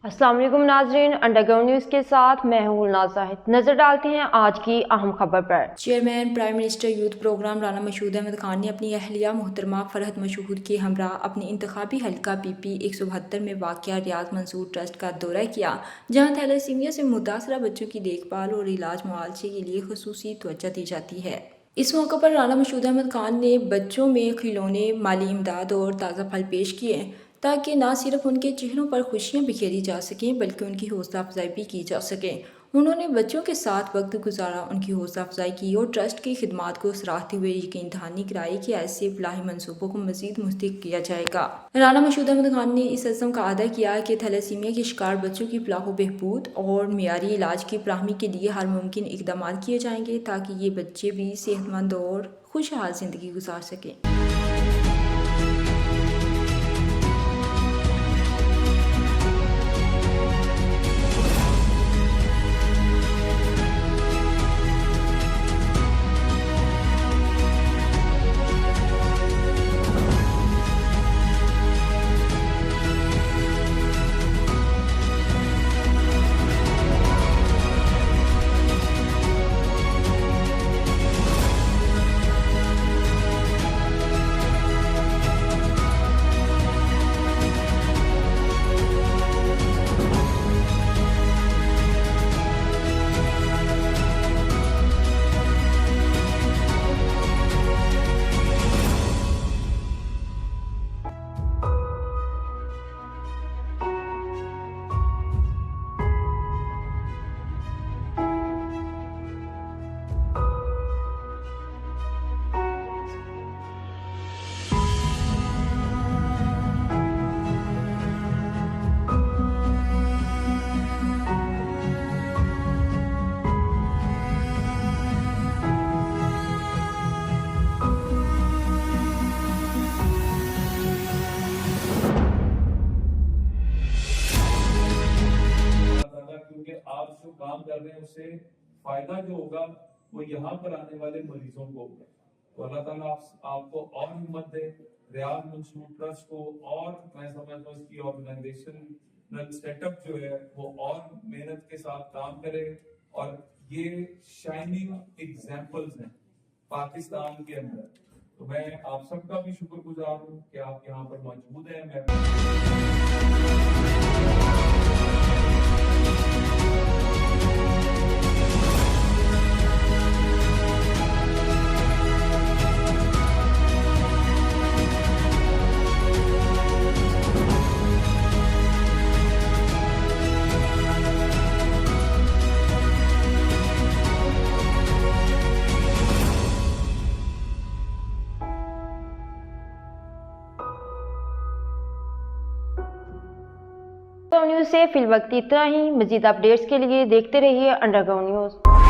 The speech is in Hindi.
अस्सलाम वालेकुम नाज़रीन, अंडरग्राउंड न्यूज़ के साथ मैं हूँ नाज़ाहिद। नजर डालते हैं आज की अहम खबर पर। Chairman prime minister youth programme Rana Mashhood Ahmed Khan ने अपनी अहलिया मोहतरमा फरहत मशहूद के हमरा अपने इंतखाबी हल्का PP 172 में वाक़या रियाज मंसूर ट्रस्ट का दौरा किया, जहाँ थैलेसीमिया से मुतासरा बच्चों की देखभाल और इलाज मुआवजे के लिए खुसूसी तवज्जो दी जाती है। इस मौके पर राना मशहूद अहमद खान ने बच्चों में खिलौने, माली इमदाद और ताज़ा फल पेश किए ताकि न सिर्फ उनके चेहरों पर खुशियां बिखेरी जा सकें बल्कि उनकी हौसला अफजाई भी की जा सके। उन्होंने बच्चों के साथ वक्त गुजारा, उनकी हौसला अफजाई की और ट्रस्ट की खिदमात को सराहते हुए यकीन दहानी कराई कि ऐसे फलाही मनसूबों को मजीद मुस्तहकम किया जाएगा। राना मशहूद अहमद खान ने इस अज़्म का अदा किया कि थैलेसीमिया के शिकार बच्चों की फलाह बहबूद और मियारी इलाज की फराहमी के लिए हर मुमकिन इकदाम किए जाएंगे ताकि ये बच्चे भी सेहतमंद और खुशहाल जिंदगी गुजार सकें। क्योंकि आप जो काम कर रहे हैं उससे फायदा जो होगा वो यहाँ पर आने वाले मरीजों को होगा। तो अल्लाह ताला आपको और हिम्मत दे, रियाज मंसूर ट्रस्ट को और मैं समझता हूँ इसकी ऑर्गेनाइजेशनल सेटअप जो है वो और मेहनत के साथ काम करे। और ये शाइनिंग एग्जाम्पल्स हैं पाकिस्तान के अंदर। तो मैं आप सबका भी शुक्रगुजार हूँ कि आप यहाँ पर मौजूद हैं। न्यूज़ से फिलवक्त इतना ही। मजीद अपडेट्स के लिए देखते रहिए अंडरग्राउंड न्यूज़।